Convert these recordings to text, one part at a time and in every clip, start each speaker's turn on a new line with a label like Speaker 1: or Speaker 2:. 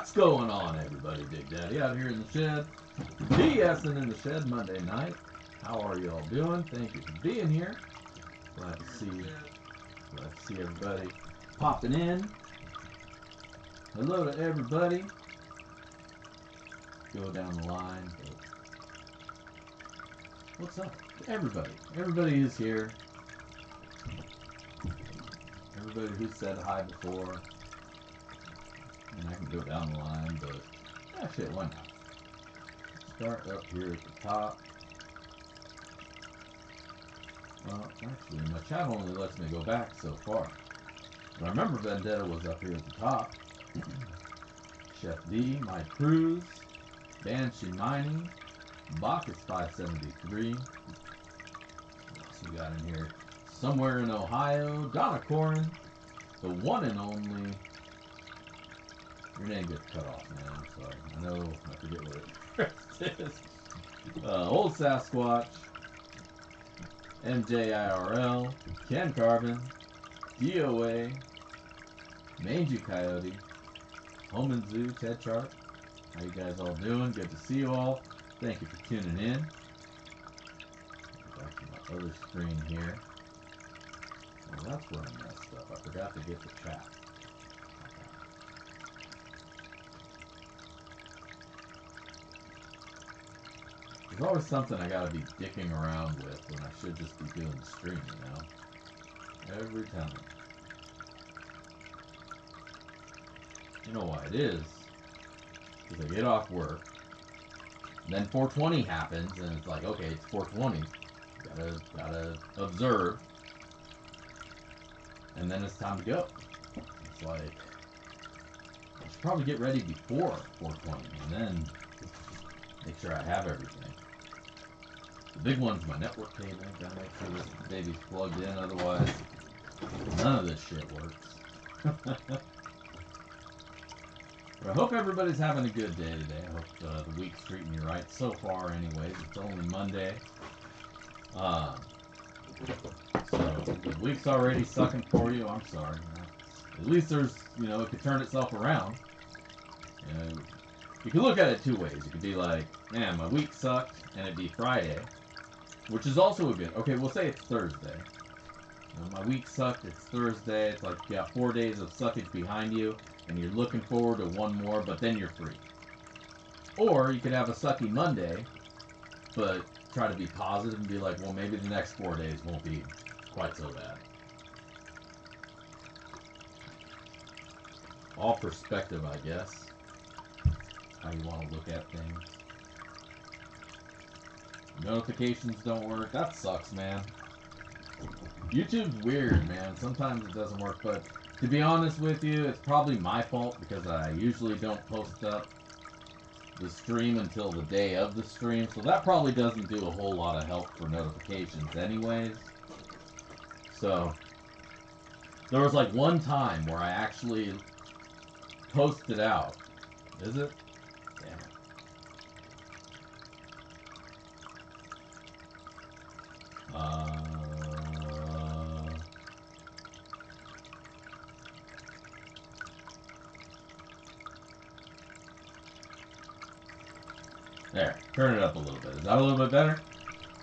Speaker 1: What's going on, everybody? Big Daddy out here in the shed. BSing in the shed Monday night. How are you all doing? Thank you for being here. Glad to see everybody popping in. Hello to everybody. Go down the line. What's up? Everybody. Everybody is here. Everybody who said hi before. And I can go down the line, but shit, why not? Start up here at the top. Well, actually, my chat only lets me go back so far. But I remember Vendetta was up here at the top. Chef D, My Cruz, Banshee Mining, Bacchus 573. What else we got in here? Somewhere in Ohio, Donna Corin, the one and only. Your name gets cut off, man. I'm sorry. I know. I forget what it is. Old Sasquatch, MJIRL, Ken Carbon, DOA, Mangy Coyote, Home and Zoo, Ted Chart. How you guys all doing? Good to see you all. Thank you for tuning in. Back to my other screen here. Well, that's where I messed up. I forgot to get the chat. There's always something I gotta be dicking around with when I should just be doing the stream, you know? Every time. You know why it is? Because I get off work, and then 420 happens, and it's like, okay, it's 420. Gotta observe. And then it's time to go. It's like, I should probably get ready before 420, and then make sure I have everything. The big one's my network cable. Gotta make sure this baby's plugged in, otherwise none of this shit works. But I hope everybody's having a good day today. I hope the week's treating you right so far anyways. It's only Monday. So the week's already sucking for you. I'm sorry. At least there's, it could turn itself around. You can look at it two ways. You could be like, man, my week sucked, and it'd be Friday, which is also a good. Okay, we'll say it's Thursday. My week sucked. It's Thursday. It's like you got 4 days of suckage behind you, and you're looking forward to one more, but then you're free. Or you could have a sucky Monday, but try to be positive and be like, well, maybe the next 4 days won't be quite so bad. All perspective, I guess. How you want to look at things. Notifications don't work. That sucks, man. YouTube's weird, man. Sometimes it doesn't work, but to be honest with you, it's probably my fault because I usually don't post up the stream until the day of the stream, so that probably doesn't do a whole lot of help for notifications anyways. So there was like one time where I actually posted out. Is it? Damn it. There, turn it up a little bit. Is that a little bit better?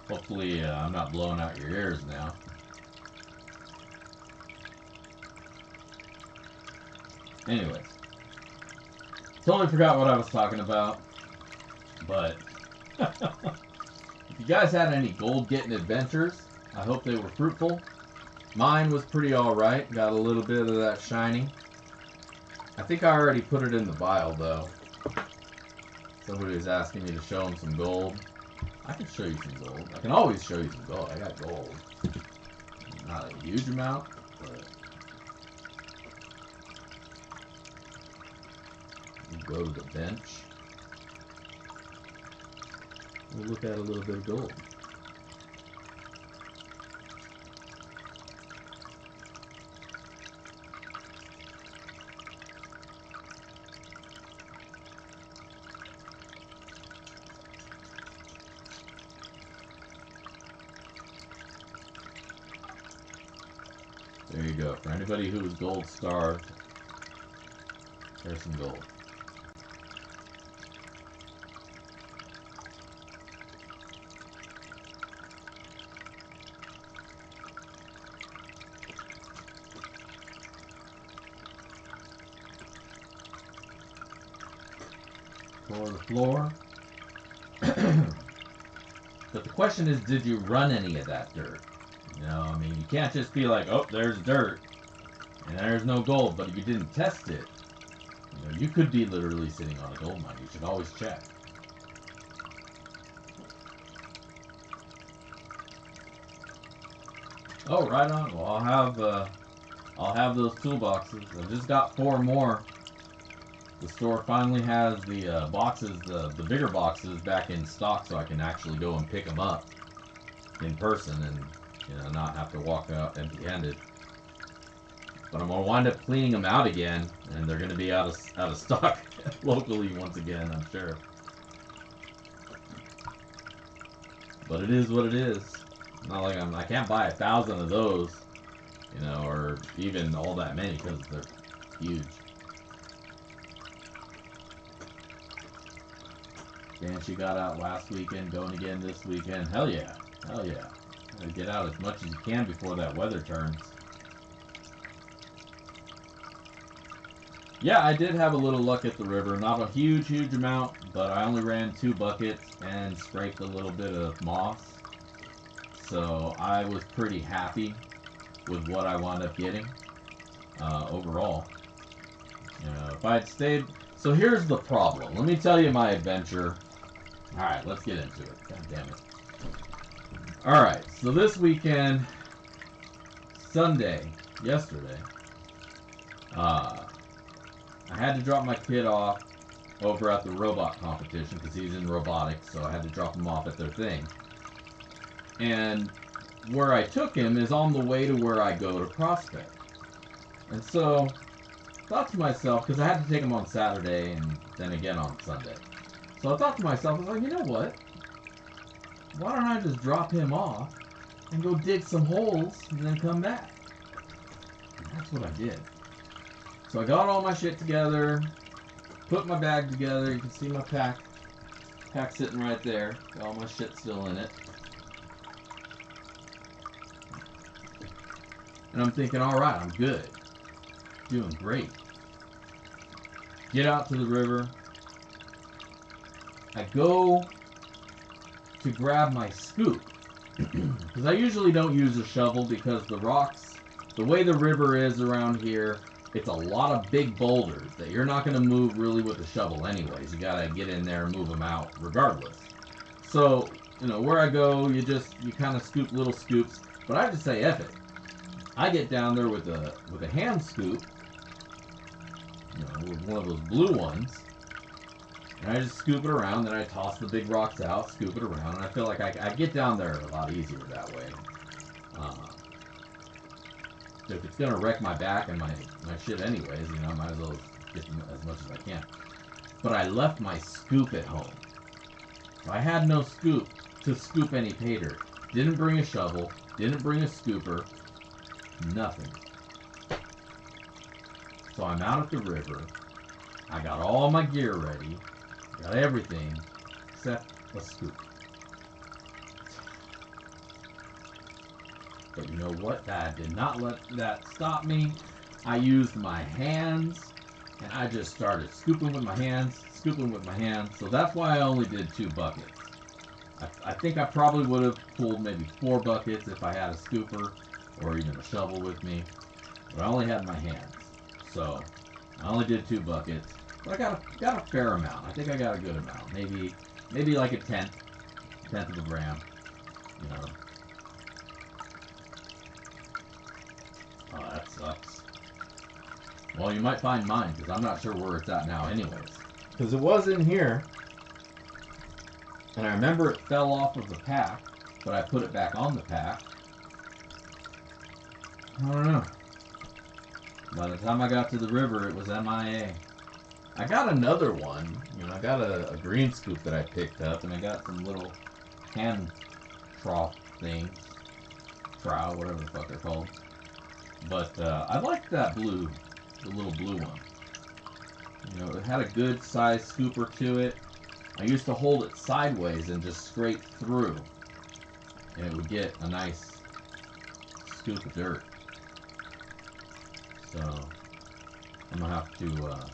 Speaker 1: Hopefully I'm not blowing out your ears now. Anyways. Totally forgot what I was talking about. But if you guys had any gold getting adventures, I hope they were fruitful. Mine was pretty alright. Got a little bit of that shiny. I think I already put it in the vial though. Somebody was asking me to show them some gold. I can show you some gold. I can always show you some gold. I got gold. Not a huge amount, but we go to the bench. We'll look at a little bit of gold. There you go. For anybody who was gold starved, there's some gold. or the floor. But the question is, did you run any of that dirt? You know, I mean, you can't just be like, oh, there's dirt, and there's no gold, but if you didn't test it, you know, you could be literally sitting on a gold mine. You should always check. Oh, right on. Well, I'll have those toolboxes. I just got 4 more. The store finally has the boxes, the bigger boxes, back in stock, so I can actually go and pick them up in person and, you know, not have to walk out empty-handed. But I'm gonna wind up cleaning them out again, and they're gonna be out of stock locally once again, I'm sure. But it is what it is. Not like I can't buy 1,000 of those, you know, or even all that many because they're huge. Banshee got out last weekend, going again this weekend. Hell yeah, hell yeah. Gotta get out as much as you can before that weather turns. Yeah, I did have a little luck at the river. Not a huge amount, but I only ran 2 buckets and scraped a little bit of moss. So I was pretty happy with what I wound up getting overall. If I had stayed... So here's the problem. Let me tell you my adventure. Alright, let's get into it. God damn it. Alright, so this weekend, Sunday, yesterday, I had to drop my kid off over at the robot competition because he's in robotics, so I had to drop him off at their thing. And where I took him is on the way to where I go to prospect. And so, I thought to myself, because I had to take him on Saturday and then again on Sunday. So I thought to myself, I was like, you know what? Why don't I just drop him off and go dig some holes and then come back? And that's what I did. So I got all my shit together, put my bag together. You can see my pack sitting right there. Got all my shit still in it. And I'm thinking, all right, I'm good. Doing great. Get out to the river. I go to grab my scoop. Because I usually don't use a shovel because the rocks, the way the river is around here, it's a lot of big boulders that you're not going to move really with a shovel anyways. You got to get in there and move them out regardless. So, you know, where I go, you kind of scoop little scoops. But I just say, F it. I get down there with a hand scoop, you know, with one of those blue ones, and I just scoop it around. Then I toss the big rocks out, scoop it around, and I feel like I get down there a lot easier that way. If it's gonna wreck my back and my shit anyways, you know, I might as well get as much as I can. But I left my scoop at home. So I had no scoop to scoop any pay dirt. Didn't bring a shovel. Didn't bring a scooper. Nothing. So I'm out at the river. I got all my gear ready. Got everything except a scoop. But you know what? That did not let that stop me. I used my hands and I just started scooping with my hands, scooping with my hands. So that's why I only did 2 buckets. I think I probably would have pulled maybe 4 buckets if I had a scooper or even a shovel with me. But I only had my hands. So I only did 2 buckets. But I got a fair amount. I think I got a good amount. Maybe like a tenth of a gram. You know. Oh, that sucks. Well, you might find mine, because I'm not sure where it's at now anyways. Because it was in here, and I remember it fell off of the pack, but I put it back on the pack. I don't know. By the time I got to the river, it was MIA. I got another one. You know, I got a green scoop that I picked up, and I got some little hand trough things. Trough, whatever the fuck they're called. But I liked that blue, the little blue one. You know, it had a good size scooper to it. I used to hold it sideways and just scrape through, and it would get a nice scoop of dirt. So I'm gonna have to do another.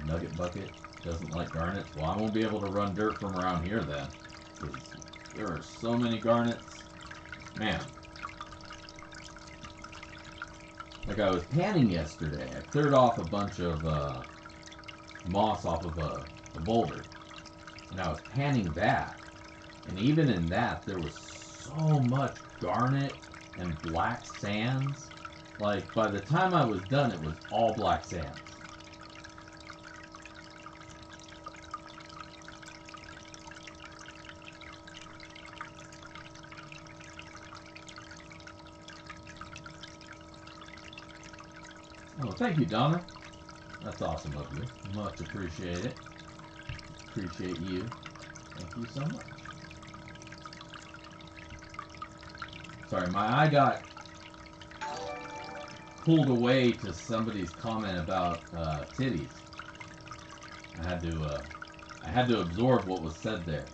Speaker 1: Nugget bucket doesn't like garnets. Well, I won't be able to run dirt from around here then. There are so many garnets. Man. Like I was panning yesterday. I cleared off a bunch of moss off of a boulder. And I was panning that. And even in that, there was so much garnet and black sands. Like, by the time I was done, it was all black sands. Oh, thank you, Donna. That's awesome of you. Much appreciate it. Appreciate you. Thank you so much. Sorry, my eye got pulled away to somebody's comment about titties. I had to absorb what was said there.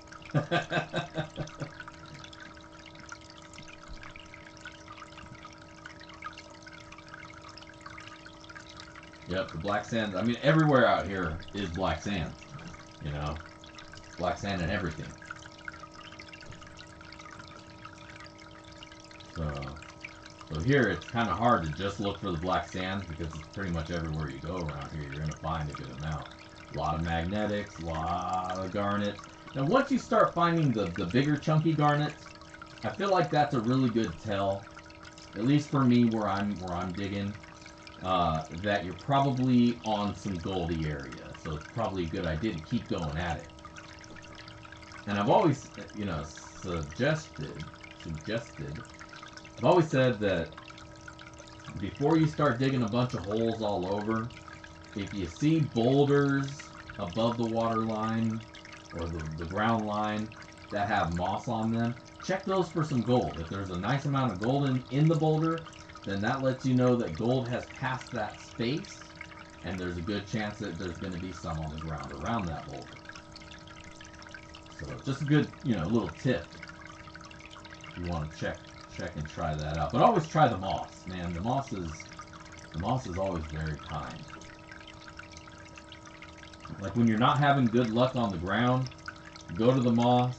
Speaker 1: Yep, the black sand. I mean, everywhere out here is black sand. You know, black sand and everything. So here it's kind of hard to just look for the black sand because it's pretty much everywhere you go around here. You're going to find a good amount. A lot of magnetics, a lot of garnet. Now, once you start finding the bigger chunky garnets, I feel like that's a really good tell. At least for me, where I'm digging. That you're probably on some goldy area, so it's probably a good idea to keep going at it. And I've always, you know, suggested, I've always said that before you start digging a bunch of holes all over, if you see boulders above the water line or the ground line that have moss on them, check those for some gold. If there's a nice amount of gold in the boulder, then that lets you know that gold has passed that space, and there's a good chance that there's going to be some on the ground around that boulder. So just a good, you know, little tip if you want to check and try that out. But always try the moss, man. The moss is always very kind. Like when you're not having good luck on the ground, go to the moss,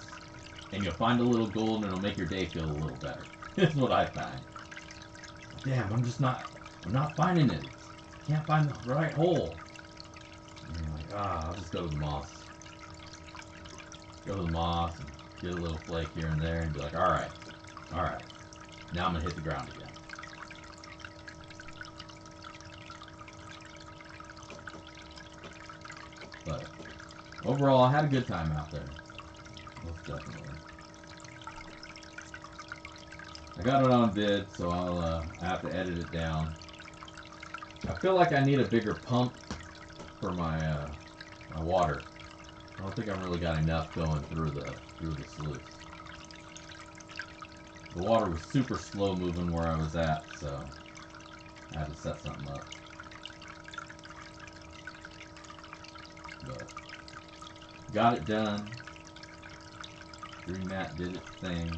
Speaker 1: and you'll find a little gold, and it'll make your day feel a little better. That's what I find. Damn, I'm not finding it. Can't find the right hole. And you're like, I'll just go to the moss. Go to the moss and get a little flake here and there and be like, alright. Now I'm gonna hit the ground again. But overall, I had a good time out there. Most definitely. I got it on vid, so I'll have to edit it down. I feel like I need a bigger pump for my my water. I don't think I've really got enough going through the sluice. The water was super slow moving where I was at, so I had to set something up. But got it done. Green mat did its thing.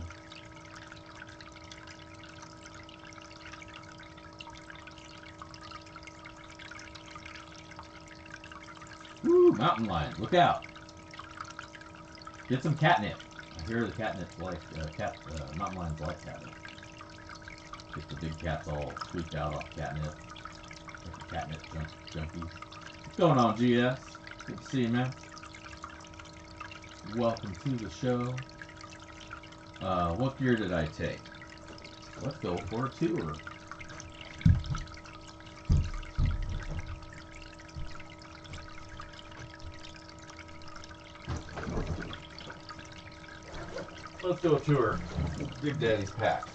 Speaker 1: Woo! Mountain lion, look out! Get some catnip. I hear the catnip's like mountain lions like catnip. Get the big cats all tweaked out off catnip. Like the catnip junkies. What's going on, GS? Good to see you, man. Welcome to the show. What gear did I take? Let's go for a tour. Let's do a tour. Big Daddy's pack.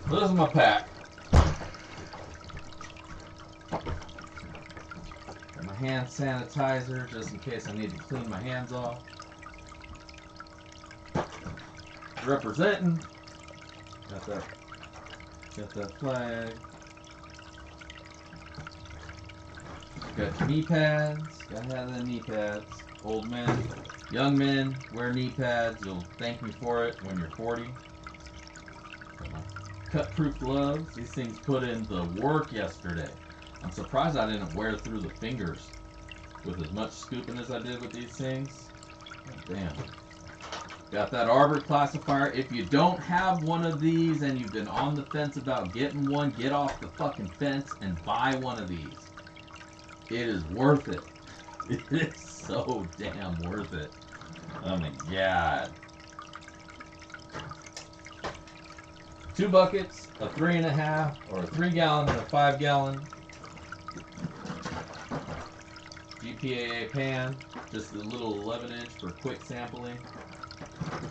Speaker 1: This is my pack. Got my hand sanitizer just in case I need to clean my hands off. Representing. Got that flag. Got knee pads. Gotta have the knee pads. Old men, young men, wear knee pads. You'll thank me for it when you're 40. Got my cut-proof gloves. These things put in the work yesterday. I'm surprised I didn't wear through the fingers with as much scooping as I did with these things. Oh, damn. Got that arbor classifier. If you don't have one of these and you've been on the fence about getting one, get off the fucking fence and buy one of these. It is worth it. It is so damn worth it. Oh my god. 2 buckets, a 3.5, or a 3 gallon and a 5 gallon. GPAA pan, just a little 11-inch for quick sampling.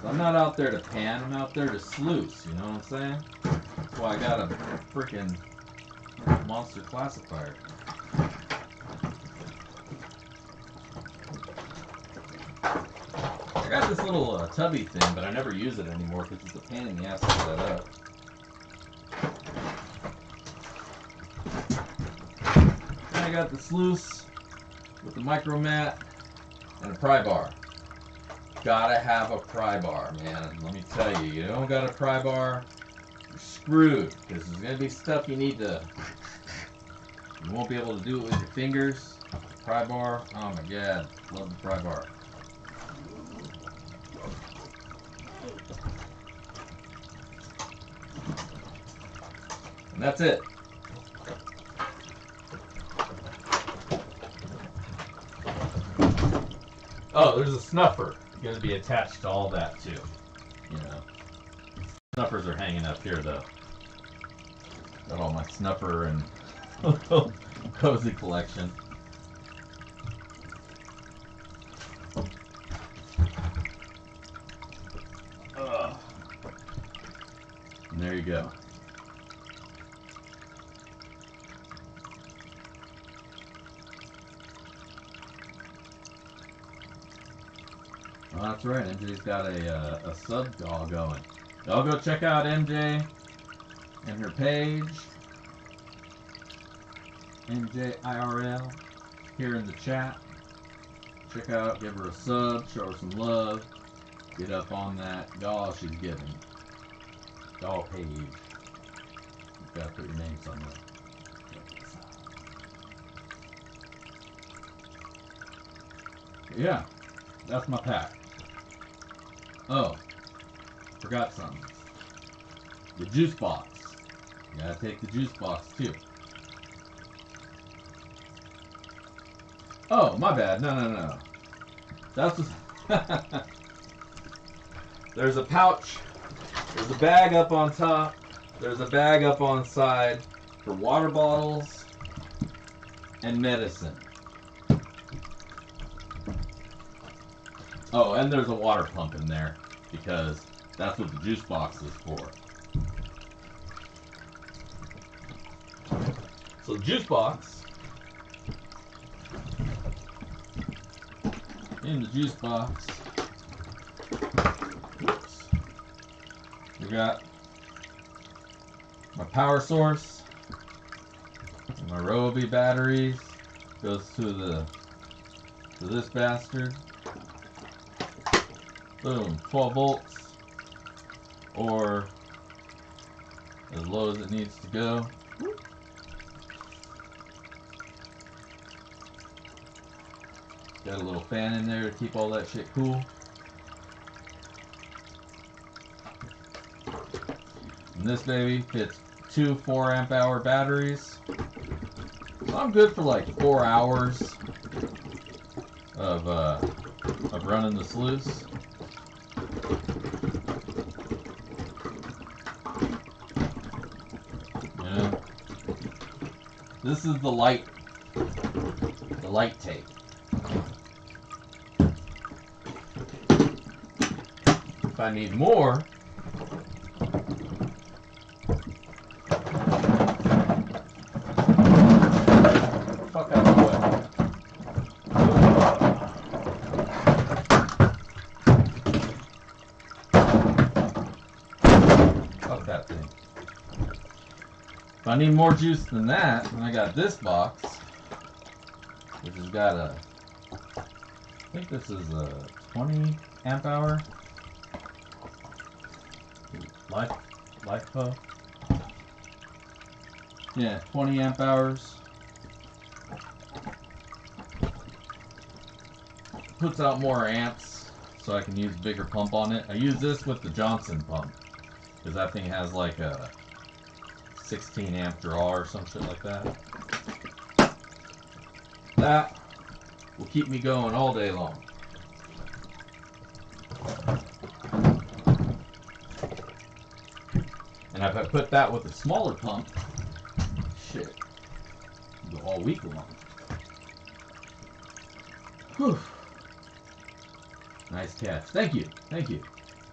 Speaker 1: So I'm not out there to pan, I'm out there to sluice, you know what I'm saying? That's why I got a freaking monster classifier. I got this little tubby thing, but I never use it anymore because it's a pain in the ass to set that up. And I got the sluice with the micro mat and a pry bar. Gotta have a pry bar, man. Let me tell you, you don't got a pry bar, you're screwed. Because there's gonna be stuff you need to. You won't be able to do it with your fingers. Pry bar, oh my god, love the pry bar. And that's it. Oh, there's a snuffer going to be attached to all that too. You know, snuffers are hanging up here though. Got all my snuffer and cozy collection. And there you go. Oh, that's right, MJ's got a sub doll going. Y'all go check out MJ and her page. MJ IRL here in the chat. Check out, give her a sub, show her some love. Get up on that doll she's giving. Doll page. You gotta put your name somewhere. Yeah, that's my pack. Oh, forgot something. The juice box. You gotta take the juice box too. Oh, my bad. No. That's there's a pouch. There's a bag up on top. There's a bag up on the side for water bottles and medicine. Oh, and there's a water pump in there because that's what the juice box is for. So the juice box, in the juice box, oops, we got my power source, my Ryobi batteries, goes to this bastard. Boom, 12 volts, or as low as it needs to go. Got a little fan in there to keep all that shit cool. And this baby fits 2 4-amp-hour batteries. So I'm good for like 4 hours of running the sluice. This is the light tape. If I need more, fuck out of the way. Fuck that thing. If I need more juice than that, then I got this box, which has got a, I think this is a 20-amp-hour LiFePO. Yeah, 20 amp hours. puts out more amps, so I can use bigger pump on it. I use this with the Johnson pump, because that thing has like a 16 amp draw or some shit like that. That will keep me going all day long. And if I put that with a smaller pump, shit, go all week long. Whew. Nice catch. Thank you. Thank you.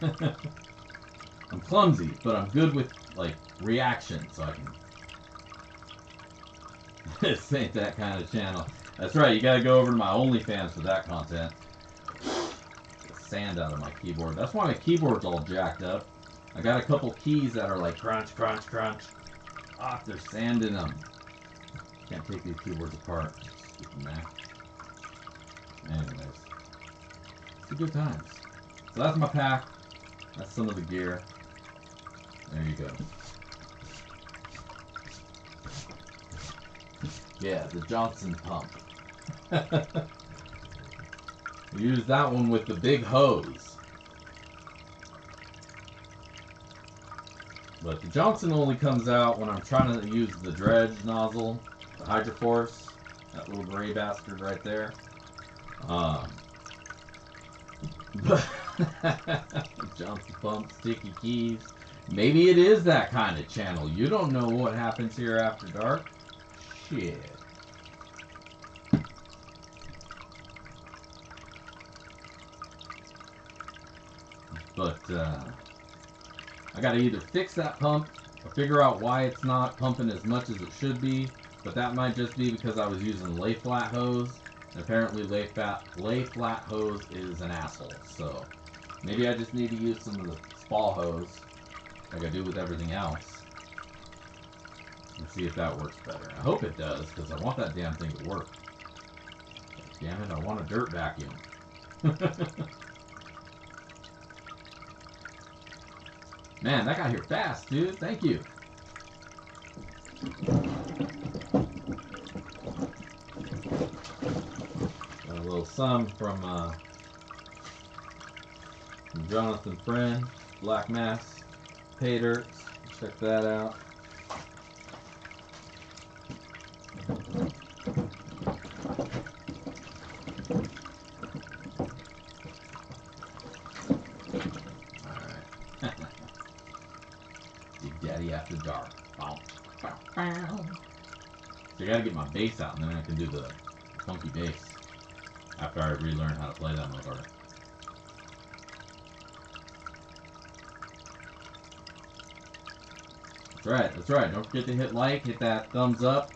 Speaker 1: I'm clumsy, but I'm good with, like, reaction, so I can... This ain't that kind of channel. That's right, you gotta go over to my OnlyFans for that content. Get sand out of my keyboard. That's why my keyboard's all jacked up. I got a couple keys that are like crunch, crunch, crunch. Ah, there's sand in them. Can't take these keyboards apart. Stupid Mac. Anyways. It's a good times. So that's my pack. That's some of the gear. There you go. Yeah, the Johnson pump. Use that one with the big hose. But the Johnson only comes out when I'm trying to use the dredge nozzle, the Hydroforce, that little gray bastard right there. Johnson pump, sticky keys. Maybe it is that kind of channel. You don't know what happens here after dark. Shit. But, I gotta either fix that pump or figure out why it's not pumping as much as it should be. But that might just be because I was using lay flat hose. And apparently lay flat hose is an asshole. So maybe I just need to use some of the spall hose like I do with everything else. And see if that works better. I hope it does, because I want that damn thing to work. Damn it, I want a dirt vacuum. Man, that got here fast, dude. Thank you. Got a little sum from Jonathan Friend, Black Mass, Pay Dirt. Check that out. After dark. Bow, bow, bow. So I gotta get my bass out, and then I can do the funky bass after I relearn how to play that motherfucker. That's right, that's right. Don't forget to hit like, hit that thumbs up.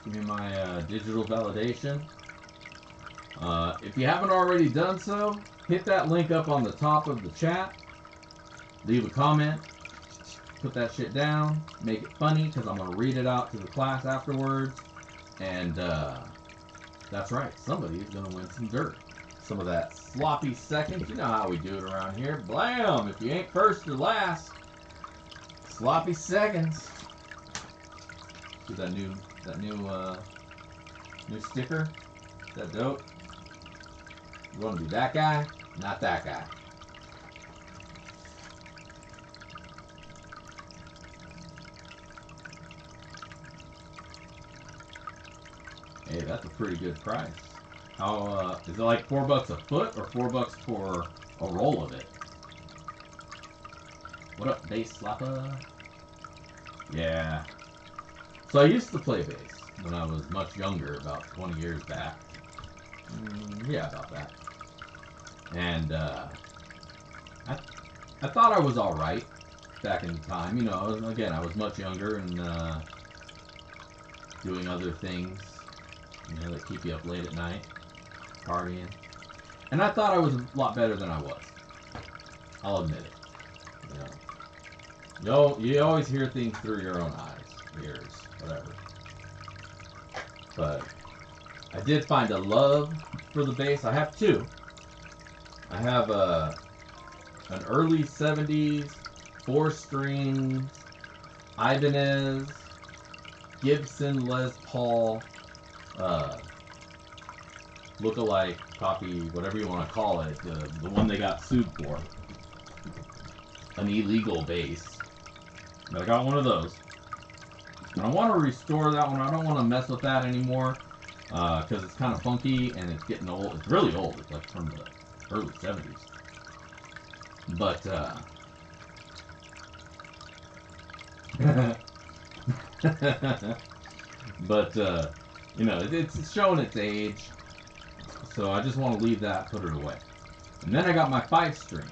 Speaker 1: Give me my digital validation. If you haven't already done so, hit that link up on the top of the chat. Leave a comment. Put that shit down, make it funny, because I'm going to read it out to the class afterwards. And that's right, somebody is going to win some dirt. Some of that sloppy seconds. You know how we do it around here. Blam! If you ain't first or last, sloppy seconds. See that new sticker? That dope? You want to be that guy? Not that guy. Hey, that's a pretty good price. How, is it like $4 a foot or $4 for a roll of it? What up, bass slapper? Yeah. So I used to play bass when I was much younger, about 20 years back. Yeah, about that. And, I thought I was alright back in the time. You know, again, I was much younger and, doing other things. You know, that keep you up late at night, partying. And I thought I was a lot better than I was. I'll admit it. You know, you always hear things through your own eyes, ears, whatever. But I did find a love for the bass. I have two. I have an early 70s 4-string Ibanez Gibson Les Paul look-alike copy, whatever you want to call it, the one they got sued for, an illegal bass. But I got one of those. And I want to restore that one. I don't want to mess with that anymore because it's kind of funky and it's getting old. It's really old. It's like from the early 70s. But but you know, it's showing its age. So I just want to leave that, put it away. And then I got my 5-string,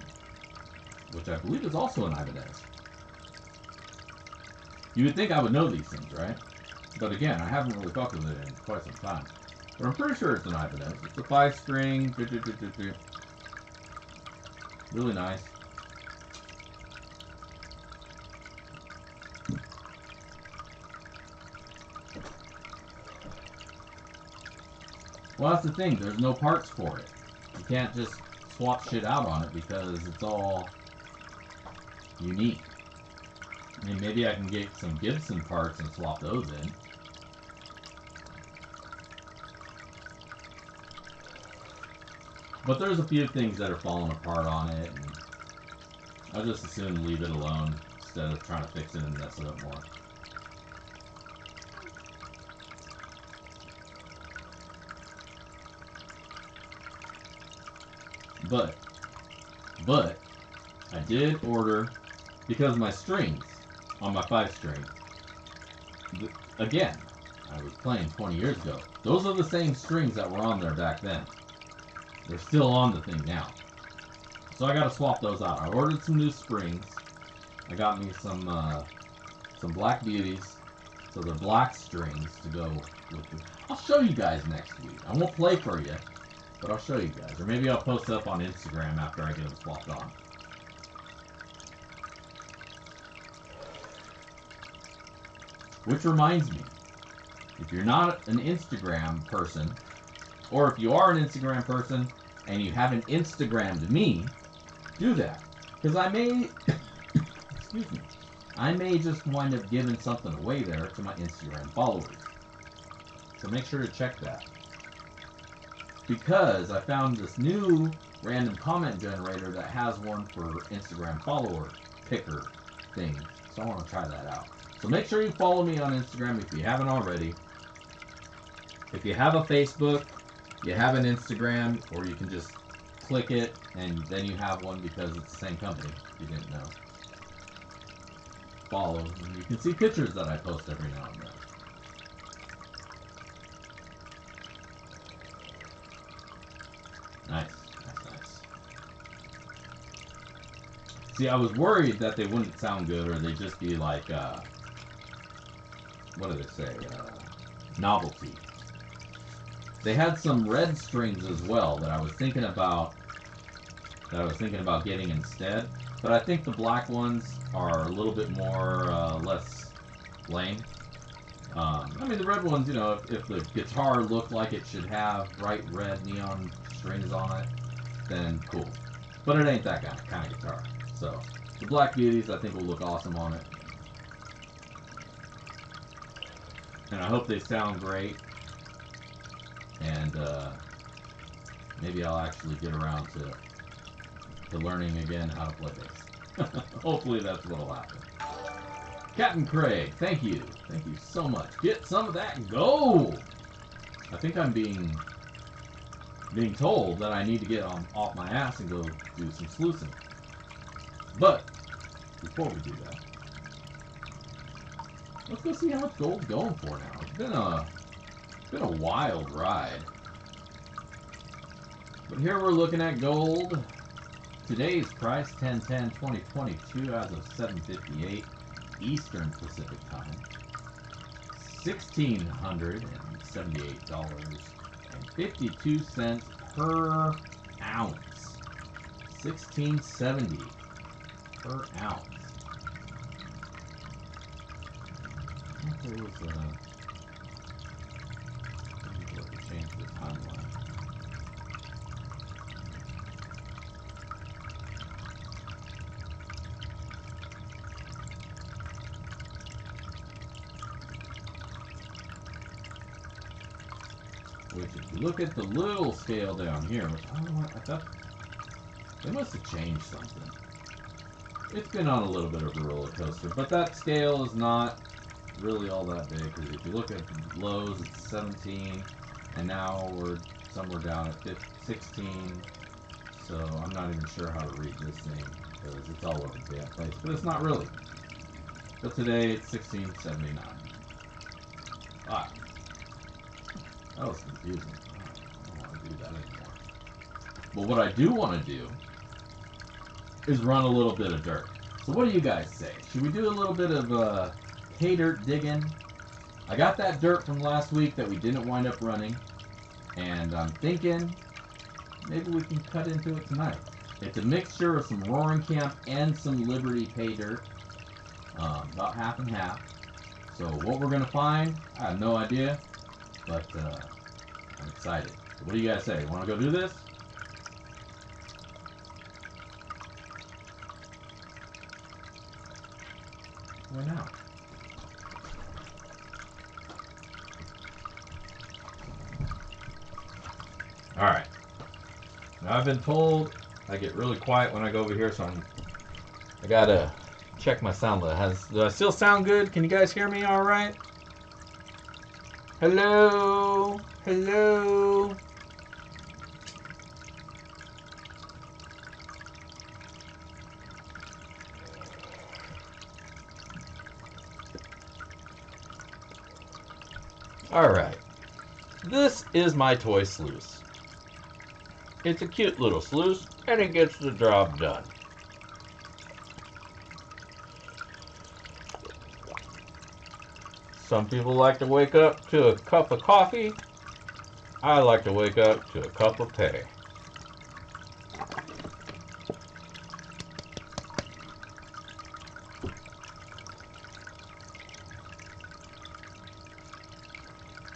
Speaker 1: which I believe is also an Ibanez. You would think I would know these things, right? But again, I haven't really fucked with it in quite some time. But I'm pretty sure it's an Ibanez. It's a 5-string. Really nice. Well, that's the thing. There's no parts for it. You can't just swap shit out on it because it's all unique. I mean, maybe I can get some Gibson parts and swap those in. But there's a few things that are falling apart on it, and I'll just as soon leave it alone instead of trying to fix it and mess it up more. But I did order, because my strings on my 5-string, again, I was playing 20 years ago. Those are the same strings that were on there back then. They're still on the thing now. So I gotta swap those out. I ordered some new springs. I got me some Black Beauties. So they're black strings to go with it. I'll show you guys next week. I won't play for you, but I'll show you guys. Or maybe I'll post it up on Instagram after I get them swapped on. Which reminds me, if you're not an Instagram person, or if you are an Instagram person and you haven't Instagrammed me, do that. Because I may, excuse me, I may just wind up giving something away there to my Instagram followers. So make sure to check that. Because I found this new random comment generator that has one for Instagram follower picker thing. So I want to try that out. So make sure you follow me on Instagram if you haven't already. If you have a Facebook, you have an Instagram, or you can just click it and then you have one because it's the same company, if you didn't know. Follow, and you can see pictures that I post every now and then. Nice, nice, nice. See, I was worried that they wouldn't sound good, or they'd just be like, what do they say? Novelty. They had some red strings as well that I was thinking about getting instead. But I think the black ones are a little bit more less lame. I mean, the red ones, you know, if the guitar looked like it should have bright red neon strings on it, then cool. But it ain't that kind of guitar. So the Black Beauties, I think, will look awesome on it. And I hope they sound great. And maybe I'll actually get around to learning again how to play bass. Hopefully that's what'll happen. Captain Craig, thank you. Thank you so much. Get some of that gold! I think I'm being told that I need to get off my ass and go do some sluicing. But before we do that, let's go see how much gold's going for now. It's been a wild ride. But here we're looking at gold. Today's price, 10/10/2022 as of 7:58 Eastern Pacific Time. $1,678.52 per ounce. $16.70 per ounce. I think there was let me change the timeline. Which, if you look at the little scale down here, which I don't know, I thought they must have changed something. It's been on a little bit of a roller coaster, but that scale is not really all that big, because if you look at the lows, it's 17, and now we're somewhere down at 16, so I'm not even sure how to read this thing, because it's all over the damn place, but it's not really. But today, it's 1679. Ah, that was confusing. I don't want to do that anymore. But what I do want to do is run a little bit of dirt. So what do you guys say? Should we do a little bit of pay dirt digging? I got that dirt from last week that we didn't wind up running, and I'm thinking maybe we can cut into it tonight. It's a mixture of some Roaring Camp and some Liberty pay dirt, about half and half. So what we're gonna find, I have no idea, but I'm excited. So what do you guys say? Want to go do this? Why not? Alright. Now I've been told I get really quiet when I go over here, so I gotta check my sound level. Do I still sound good? Can you guys hear me alright? Hello? Hello? Alright, this is my toy sluice. It's a cute little sluice, and it gets the job done. Some people like to wake up to a cup of coffee. I like to wake up to a cup of tea.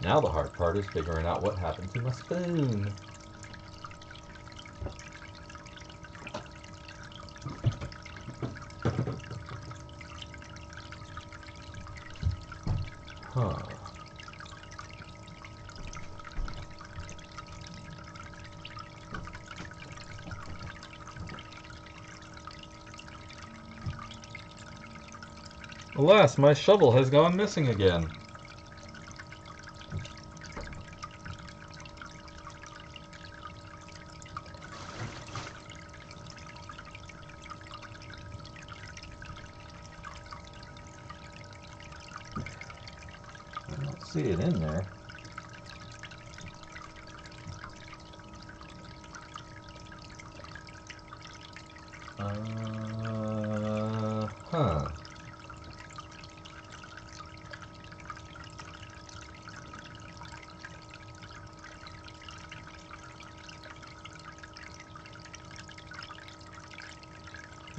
Speaker 1: Now the hard part is figuring out what happened to my spoon. Huh. Alas, my shovel has gone missing again. See it in there. Huh.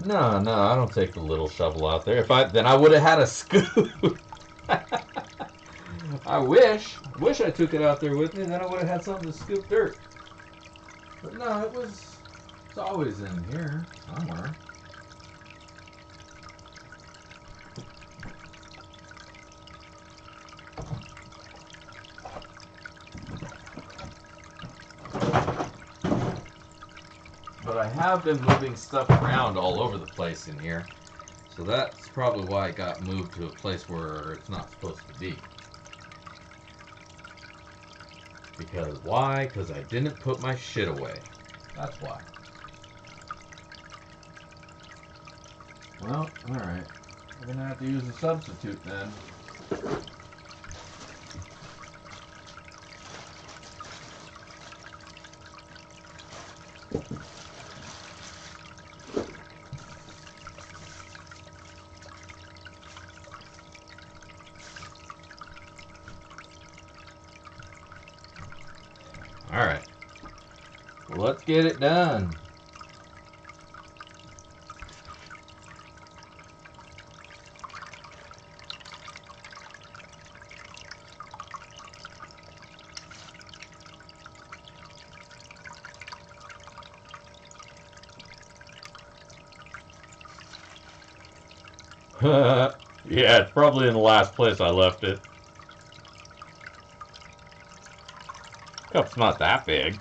Speaker 1: No, I don't take the little shovel out there. Then I would have had a scoop. I wish I took it out there with me, and then I would have had something to scoop dirt. But no, it's always in here somewhere. But I have been moving stuff around all over the place in here, so that's probably why it got moved to a place where it's not supposed to be. Because why? Because I didn't put my shit away. That's why. Well, alright. We're gonna have to use a substitute then. Alright. Well, let's get it done. Yeah, it's probably in the last place I left it.
Speaker 2: Cup's not that big.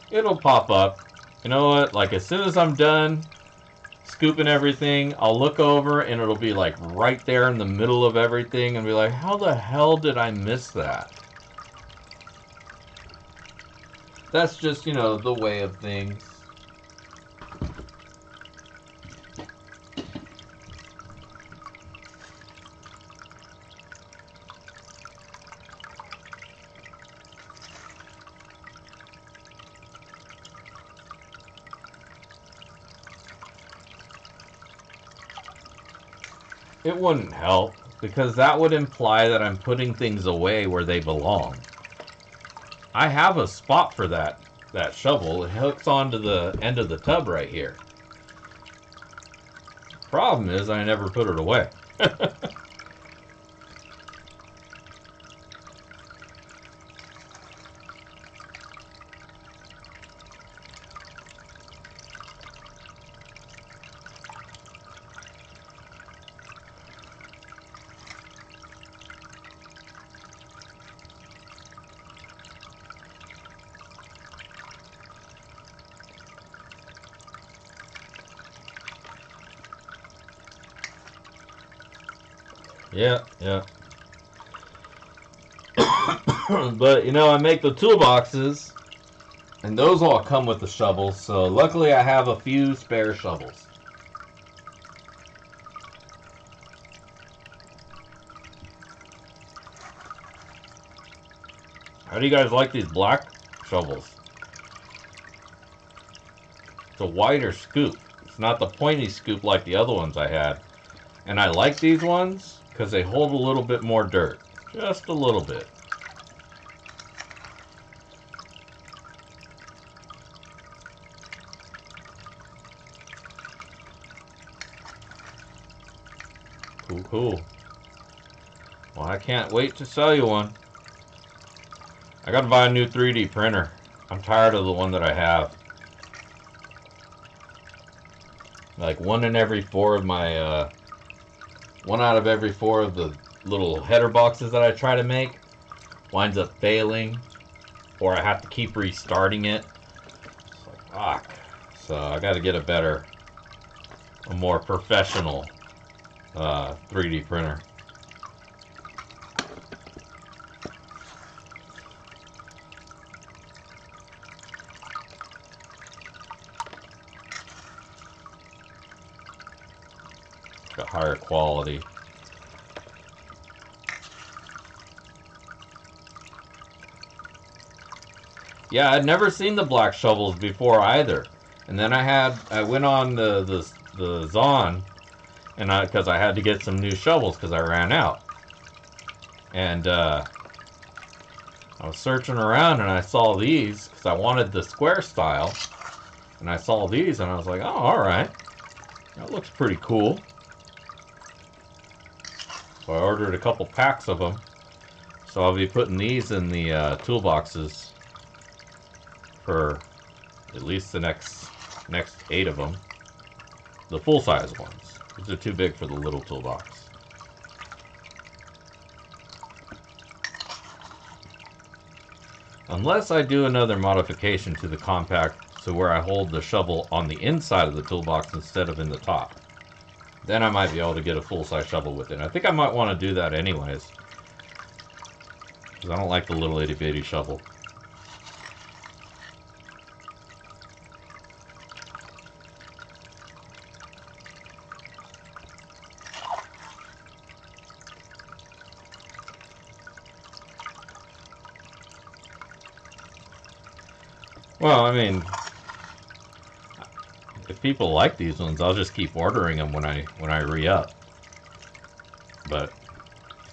Speaker 2: It'll pop up. You know what? Like, as soon as I'm done scooping everything, I'll look over and it'll be like right there in the middle of everything and be like, how the hell did I miss that? That's just, you know, the way of things. It wouldn't help, because that would imply that I'm putting things away where they belong. I have a spot for that shovel. It hooks onto the end of the tub right here. Problem is, I never put it away. Yeah. But, you know, I make the toolboxes, and those all come with the shovels, so luckily I have a few spare shovels. How do you guys like these black shovels? It's a wider scoop. It's not the pointy scoop like the other ones I had. And I like these ones because they hold a little bit more dirt. Just a little bit. Cool. Well, I can't wait to sell you one. I gotta buy a new 3D printer. I'm tired of the one that I have. Like one out of every four of the little header boxes that I try to make winds up failing, or I have to keep restarting it. It's like, fuck. So I gotta get a more professional 3D printer. Got higher quality. Yeah, I'd never seen the black shovels before either. And then I went on the Zon, and because I had to get some new shovels because I ran out. And I was searching around and I saw these because I wanted the square style. And I saw these and I was like, oh, alright. That looks pretty cool. So I ordered a couple packs of them. So I'll be putting these in the toolboxes for at least the next 8 of them. The full-size ones. These are too big for the little toolbox. Unless I do another modification to the compact so where I hold the shovel on the inside of the toolbox instead of in the top. Then I might be able to get a full-size shovel with it. I think I might want to do that anyways. Because I don't like the little itty-bitty shovel. Well, I mean, if people like these ones, I'll just keep ordering them when I re-up. But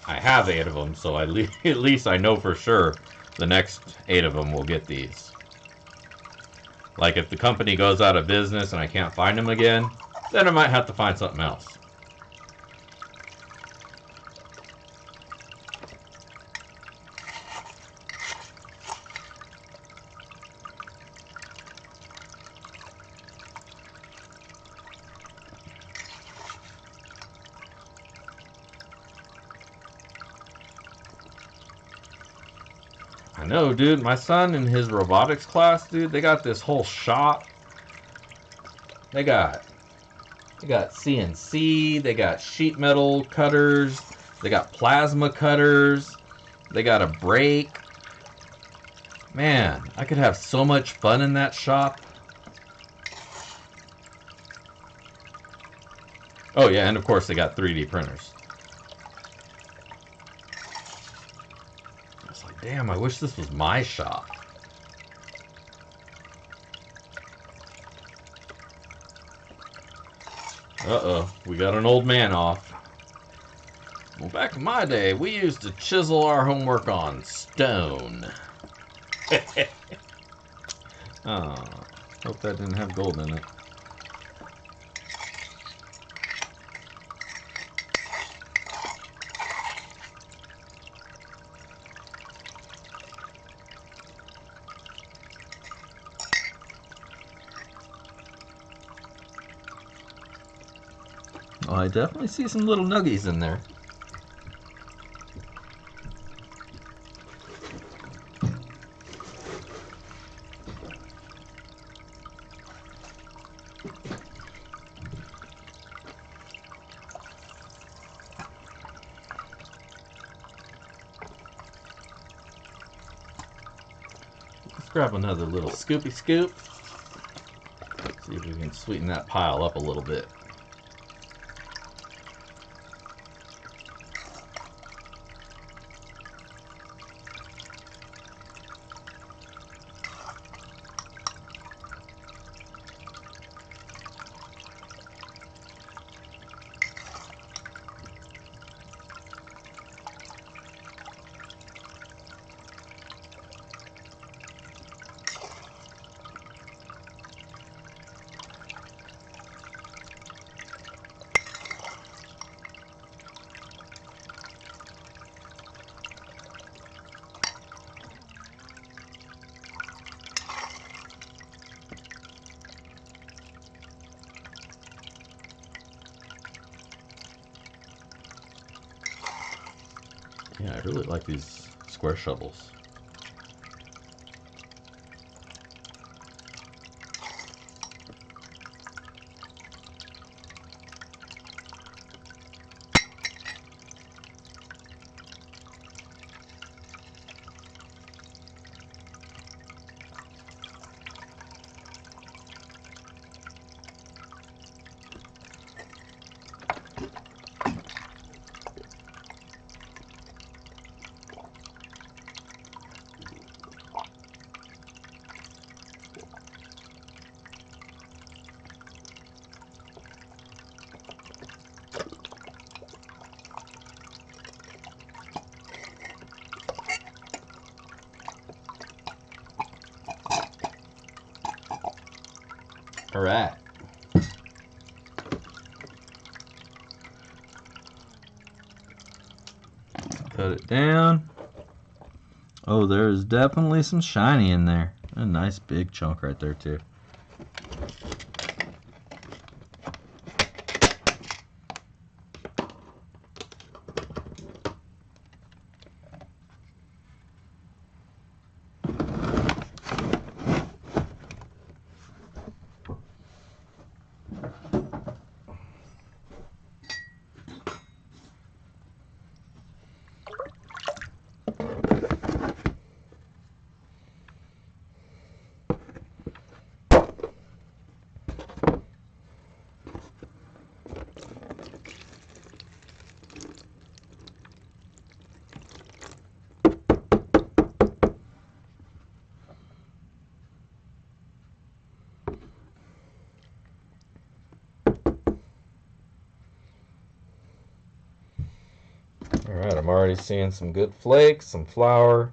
Speaker 2: I have 8 of them, so at least I know for sure the next 8 of them will get these. Like if the company goes out of business and I can't find them again, then I might have to find something else. I know, dude. My son in his robotics class, dude, they got this whole shop. They got CNC, they got sheet metal cutters, they got plasma cutters, they got a brake. Man, I could have so much fun in that shop. Oh yeah, and of course they got 3D printers. I was like, damn, I wish this was my shop. Uh-oh, we got an old man off. Well, back in my day, we used to chisel our homework on stone. Oh, hope that didn't have gold in it. Oh, I definitely see some little nuggies in there. Let's grab another little scoopy scoop. See if we can sweeten that pile up a little bit. Yeah, I really like these square shovels. All right. Cut it down. Oh, there's definitely some shiny in there. A nice big chunk right there too. Alright, I'm already seeing some good flakes, some flour.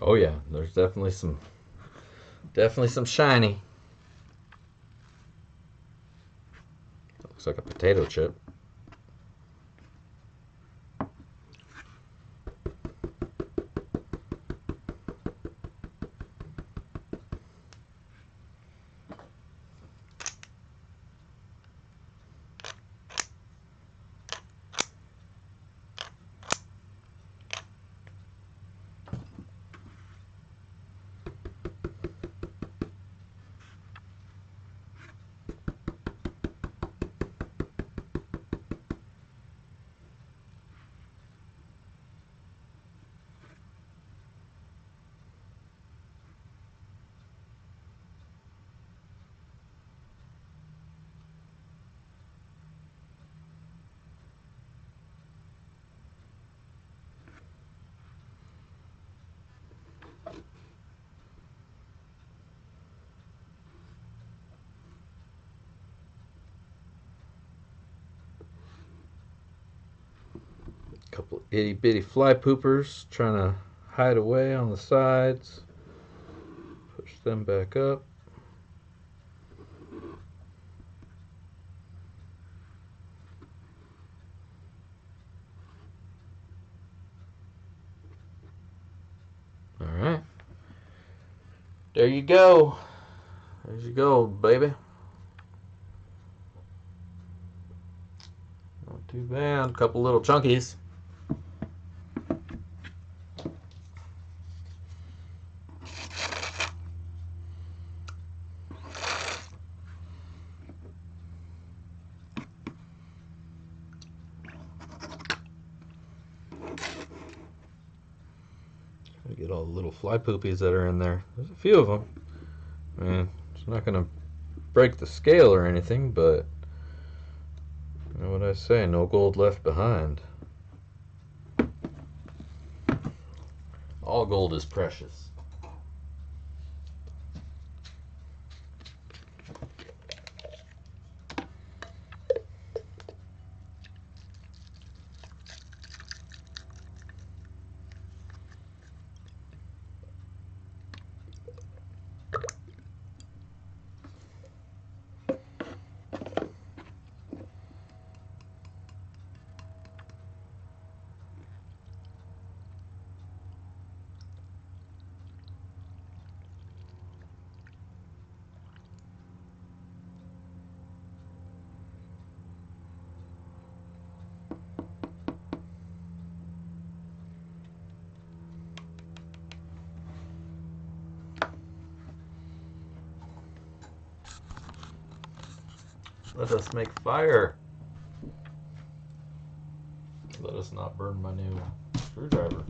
Speaker 2: Oh yeah, there's definitely some shiny. Looks like a potato chip. Couple itty bitty fly poopers trying to hide away on the sides. Push them back up. All right. There you go. There you go, baby. Not too bad. Couple little chunkies. Get all the little fly poopies that are in there. There's a few of them. I mean, it's not going to break the scale or anything, but you know what I say, no gold left behind. All gold is precious. Let us make fire. Let us not burn my new screwdriver.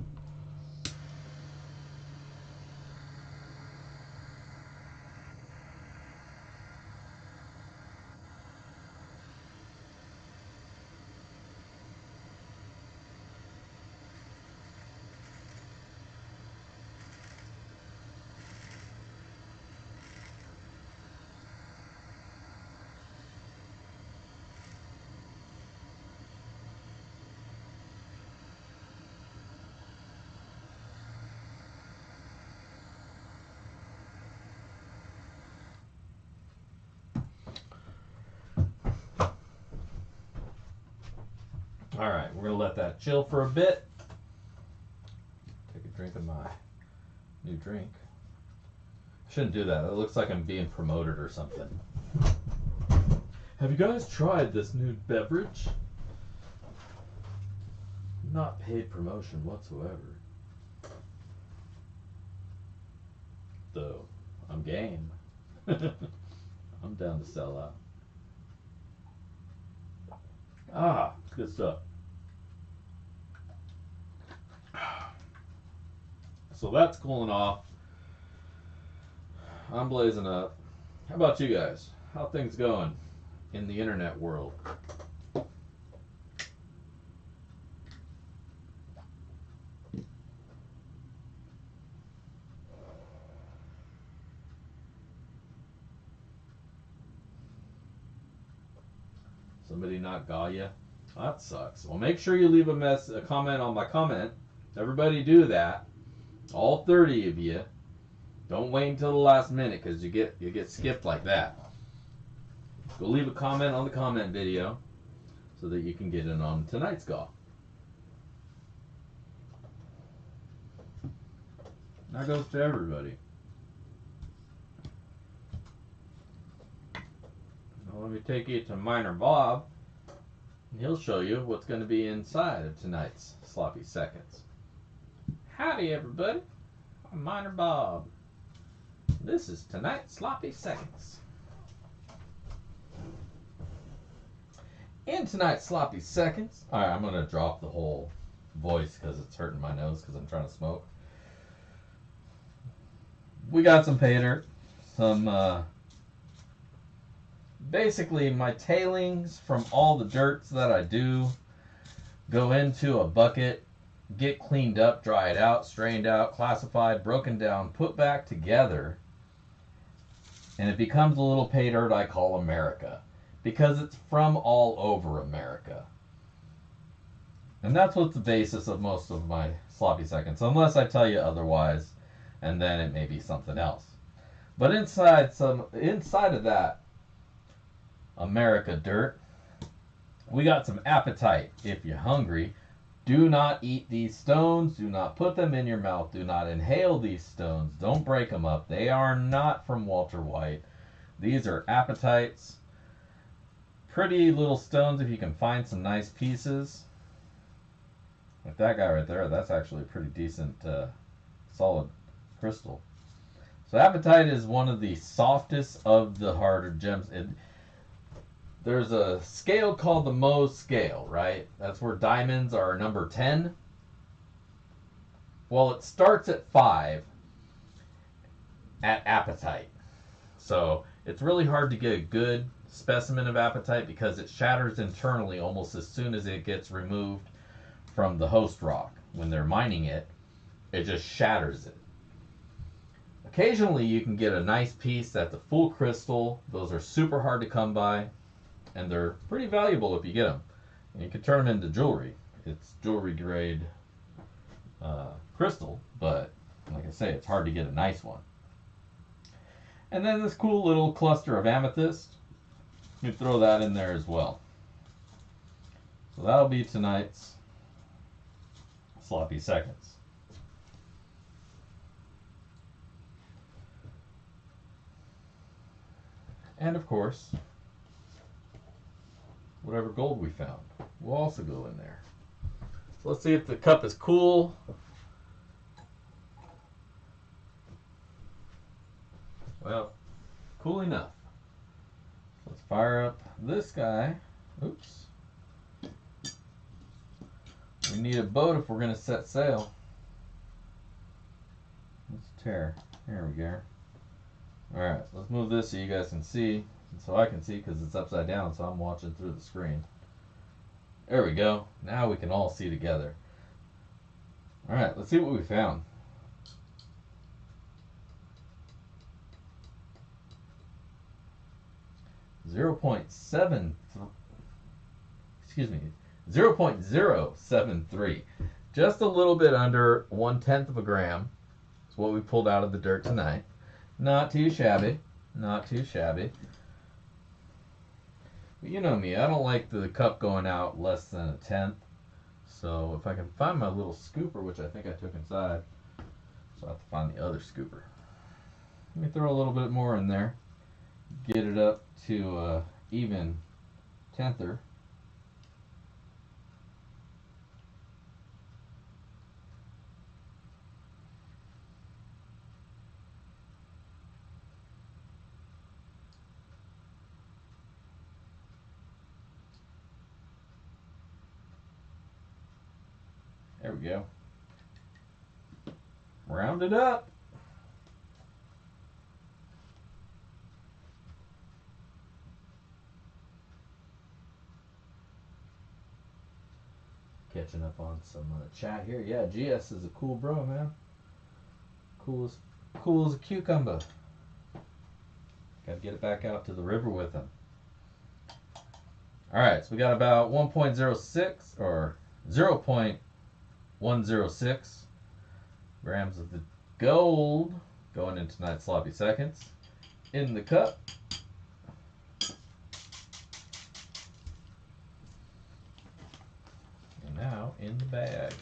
Speaker 2: All right, we're gonna let that chill for a bit. Take a drink of my new drink. Shouldn't do that. It looks like I'm being promoted or something. Have you guys tried this new beverage? Not paid promotion whatsoever. Though, I'm game. I'm down to sell out. Ah, good stuff. So that's cooling off. I'm blazing up. How about you guys? How things going in the internet world? Somebody not got you? That sucks. Well, make sure you leave a comment on my comment. Everybody do that. All 30 of you. Don't wait until the last minute because you get skipped like that. Go leave a comment on the comment video so that you can get in on tonight's golf. That goes to everybody. Now let me take you to Miner Bob, and he'll show you what's going to be inside of tonight's Sloppy Seconds. Howdy, everybody. I'm Miner Bob. This is tonight's Sloppy Seconds. In tonight's Sloppy Seconds, alright, I'm going to drop the whole voice because it's hurting my nose because I'm trying to smoke. We got some pay dirt, some, basically my tailings from all the dirts that I do go into a bucket, get cleaned up, dried out, strained out, classified, broken down, put back together, and it becomes a little pay dirt I call America. Because it's from all over America. And that's what's the basis of most of my Sloppy Seconds, unless I tell you otherwise, and then it may be something else. But inside of that America dirt, we got some appetite. If you're hungry, do not eat these stones. Do not put them in your mouth. Do not inhale these stones. Don't break them up. They are not from Walter White. These are appetites. Pretty little stones if you can find some nice pieces. Like that guy right there, that's actually a pretty decent solid crystal. So apatite is one of the softest of the harder gems. There's a scale called the Mohs scale, right? That's where diamonds are number 10. Well, it starts at 5 at apatite. So it's really hard to get a good specimen of apatite because it shatters internally almost as soon as it gets removed from the host rock. When they're mining it, it just shatters it. Occasionally you can get a nice piece that's a full crystal. Those are super hard to come by, and they're pretty valuable if you get them. And you can turn them into jewelry. It's jewelry grade crystal, but like I say, it's hard to get a nice one. And then this cool little cluster of amethyst. You throw that in there as well. So that'll be tonight's Sloppy Seconds. And of course, whatever gold we found will also go in there. So let's see if the cup is cool. Well, cool enough. Let's fire up this guy. Oops. We need a boat if we're going to set sail. Let's tear. There we go. Alright, let's move this so you guys can see. And so I can see because it's upside down, so I'm watching through the screen. There we go. Now we can all see together. Alright, let's see what we found. Excuse me, 0.073. Just a little bit under 1/10 of a gram is what we pulled out of the dirt tonight. Not too shabby. Not too shabby. But you know me, I don't like the cup going out less than 1/10. So if I can find my little scooper, which I think I took inside, so I have to find the other scooper. Let me throw a little bit more in there. Get it up to even tenther. There we go. Round it up. Catching up on some chat here. Yeah, GS is a cool bro, man. Cool as a cucumber. Got to get it back out to the river with him. All right, so we got about 1.06 or 0.106
Speaker 1: grams of the gold going into tonight's sloppy seconds. In the cup. And now in the bag.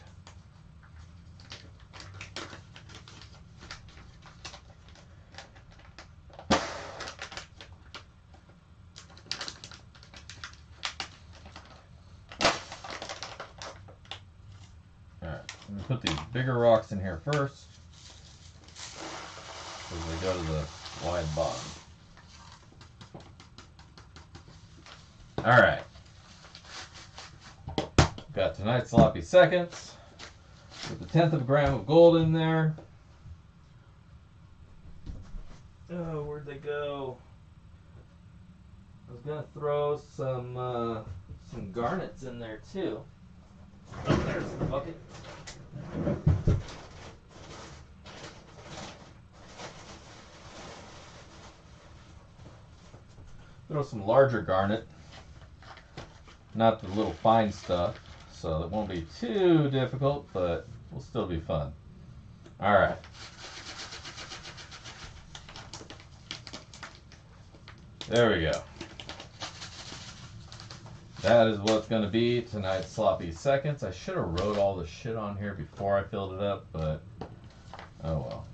Speaker 1: Alright, I'm going to put these bigger rocks in here first, as they go to the wide bottom. Alright. Got tonight's sloppy seconds with a 1/10 of a gram of gold in there. Oh, where'd they go? I was gonna throw some garnets in there too. Oh, there's the bucket. Throw some larger garnet, not the little fine stuff, so it won't be too difficult, but will still be fun. All right. There we go. That is what's going to be tonight's sloppy seconds. I should have wrote all the shit on here before I filled it up, but oh well.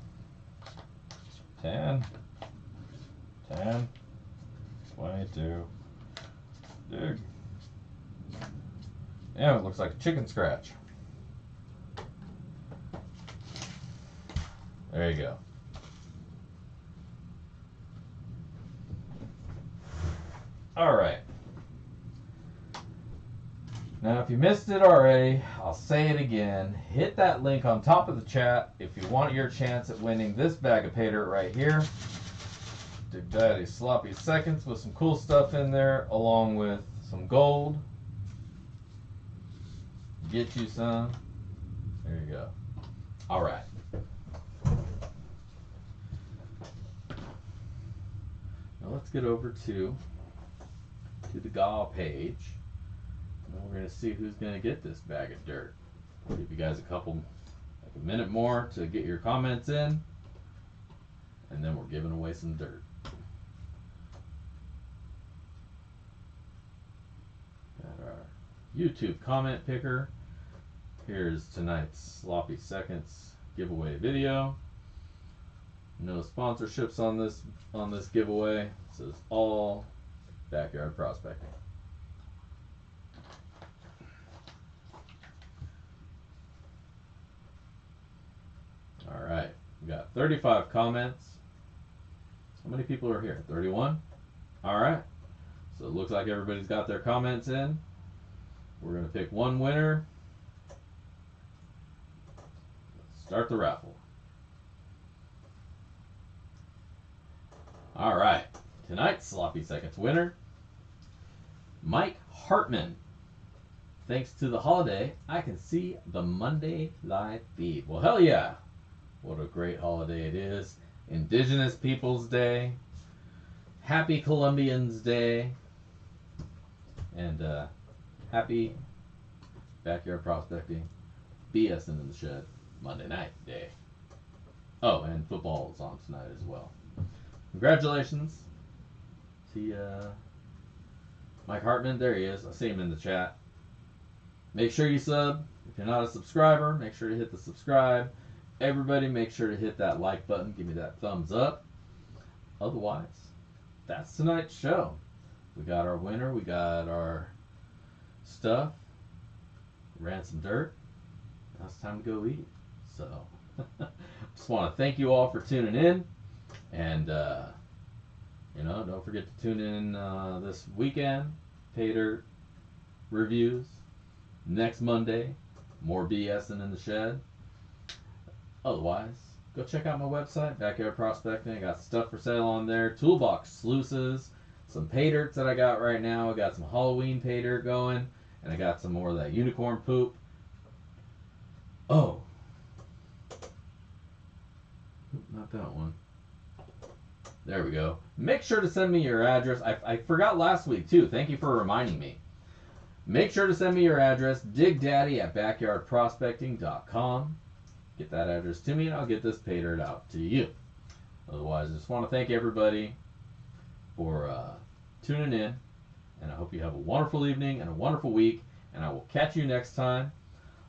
Speaker 1: 10, 10, 22, dig. Yeah, it looks like a chicken scratch. There you go. All right. Now, if you missed it already, I'll say it again. Hit that link on top of the chat if you want your chance at winning this bag of pay dirt right here. Dig Daddy sloppy seconds with some cool stuff in there, along with some gold. Get you some. There you go. All right. Now let's get over to the GAW page. And we're going to see who's going to get this bag of dirt. I'll give you guys a minute more to get your comments in, and then we're giving away some dirt. Got our YouTube comment picker. Here's tonight's sloppy seconds giveaway video. No sponsorships on this giveaway. This is all backyard prospecting. All right, we got 35 comments. How many people are here? 31? All right, so it looks like everybody's got their comments in. We're going to pick one winner. Let's start the raffle. All right, tonight's sloppy seconds winner, Mike Hartman. Thanks to the holiday, I can see the Monday live feed. Well, hell yeah. What a great holiday it is. Indigenous Peoples Day. Happy Colombians Day. And happy Backyard Prospecting BSing in the Shed Monday night day. Oh, and football is on tonight as well. Congratulations to Mike Hartman. There he is. I see him in the chat. Make sure you sub. If you're not a subscriber, make sure to hit the subscribe. Everybody make sure to hit that like button. Give me that thumbs up. Otherwise, that's tonight's show. We got our winner. We got our stuff. Ran some dirt. Now it's time to go eat. So, just want to thank you all for tuning in. And, don't forget to tune in this weekend. Pay dirt reviews. Next Monday, more BSing in the shed. Otherwise, go check out my website, Backyard Prospecting. I got stuff for sale on there. Toolbox sluices, some pay dirts that I got right now. I got some Halloween pay dirt going, and I got some more of that unicorn poop. Oh. Not that one. There we go. Make sure to send me your address. I forgot last week, too. Thank you for reminding me. Make sure to send me your address, digdaddy@backyardprospecting.com. get that address to me, and I'll get this patered out to you. Otherwise, I just want to thank everybody for tuning in, and I hope you have a wonderful evening and a wonderful week, and I will catch you next time.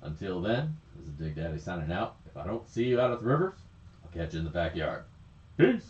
Speaker 1: Until then, this is Dig Daddy signing out. If I don't see you out at the rivers, I'll catch you in the backyard. Peace!